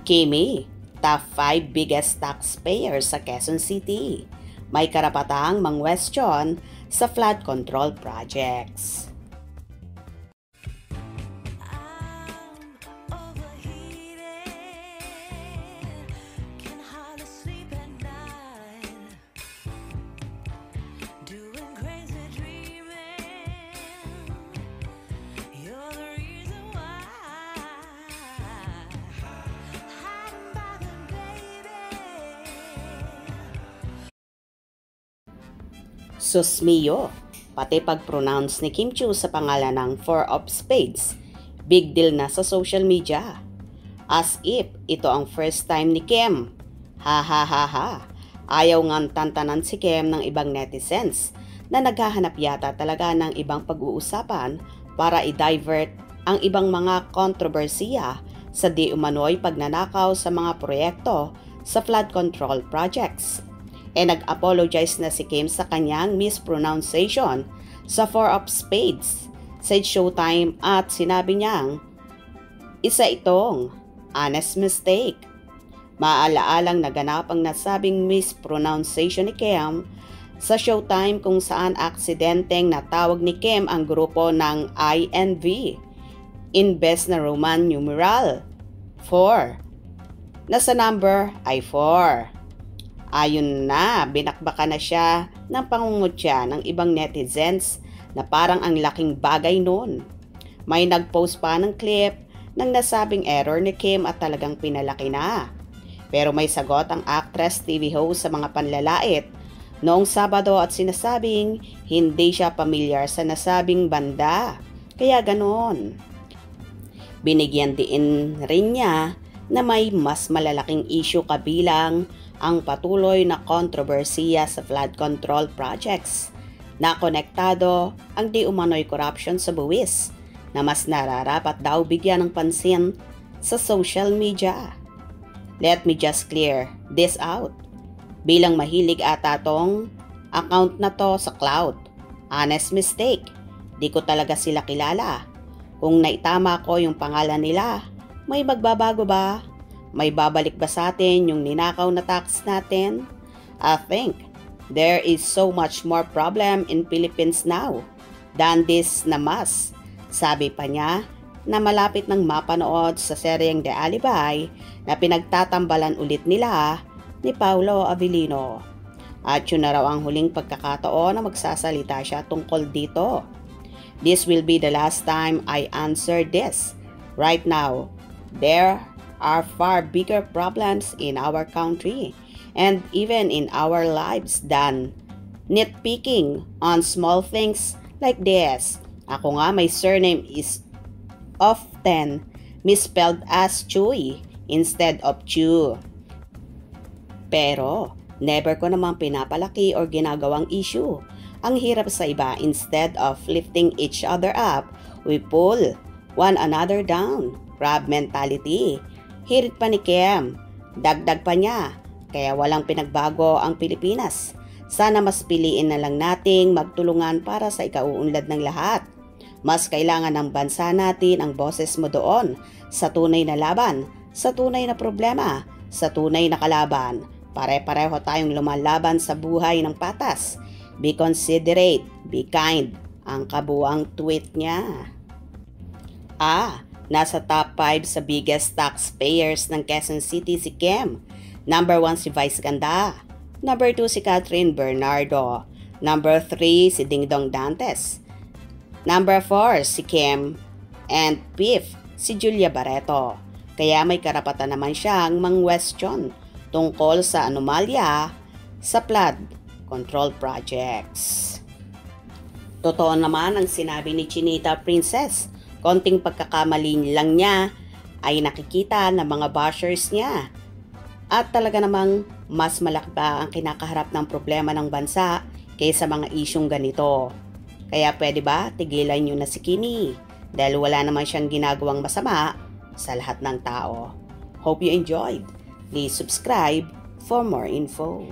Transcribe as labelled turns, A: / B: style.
A: Kimi, top 5 biggest taxpayers sa Quezon City. May karapatang mangwestiyon sa flood control projects. Susmiyo, pati pag-pronounce ni Kim Chiu sa pangalan ng Four of Spades, big deal na sa social media. As if ito ang first time ni Kim. Ha ha ha ha. Ayaw ngang tantanan si Kim ng ibang netizens na naghahanap yata talaga ng ibang pag-uusapan para i-divert ang ibang mga kontrobersiya sa di umano'y pagnanakaw sa mga proyekto sa flood control projects. Nag-apologize na si Kim sa kanyang mispronunciation sa Four of Spades, said Showtime, at sinabi niyang isa itong honest mistake. Maaalaalang naganap ang nasabing mispronunciation ni Kim sa Showtime kung saan aksidenteng natawag ni Kim ang grupo ng INV, imbes na Roman numeral 4, na sa number ay 4. Ayon na, binakbaka na siya ng pangungutya ng ibang netizens na parang ang laking bagay noon. May nag-post pa ng clip ng nasabing error ni Kim at talagang pinalaki na. Pero may sagot ang actress TV host sa mga panlalait noong Sabado at sinasabing hindi siya pamilyar sa nasabing banda. Kaya ganon. Binigyan din rin niya na may mas malalaking issue kabilang ang patuloy na kontrobersiya sa flood control projects na konektado ang di umano'y corruption sa buwis na mas nararapat daw bigyan ng pansin sa social media. Let me just clear this out. Bilang mahilig ata tong account na to sa cloud. Honest mistake. Di ko talaga sila kilala. Kung naitama ko yung pangalan nila, may magbabago ba? May babalik ba sa atin yung ninakaw na tax natin? I think there is so much more problem in Philippines now than this na mas. Sabi pa niya na malapit nang mapanood sa seryeng The Alibay na pinagtatambalan ulit nila ni Paulo Avellino. At yun na raw ang huling pagkakataon na magsasalita siya tungkol dito. This will be the last time I answer this. Right now, there are far bigger problems in our country and even in our lives than nitpicking on small things like this. Ako nga, my surname is often misspelled as Chuy instead of Chu. Pero never ko naman pinapalaki or ginagawang issue. Ang hirap sa iba, instead of lifting each other up, we pull one another down. Crab mentality. Hirit pa ni Kim. Dagdag pa niya. Kaya walang pinagbago ang Pilipinas. Sana mas piliin na lang nating magtulungan para sa ikauunlad ng lahat. Mas kailangan ng bansa natin ang boses mo doon sa tunay na laban, sa tunay na problema, sa tunay na kalaban. Pare-pareho tayong lumalaban sa buhay ng patas. Be considerate, be kind. Ang kabuang tweet niya. Nasa top 5 sa biggest taxpayers ng Quezon City si Kim. Number 1 si Vice Ganda. Number 2 si Catherine Bernardo. Number 3 si Dingdong Dantes. Number 4 si Kim. And 5th si Julia Barreto. Kaya may karapatan naman siyang mangwestiyon tungkol sa anomalya sa flood control projects. Totoo naman ang sinabi ni Chinita Princess. Konting pagkakamali lang niya ay nakikita ng mga bashers niya. At talaga namang mas malaki pa ang kinakaharap ng problema ng bansa kaysa mga isyong ganito. Kaya pwede ba tigilan niyo na si Kimi? Dahil wala naman siyang ginagawang masama sa lahat ng tao. Hope you enjoyed. Please subscribe for more info.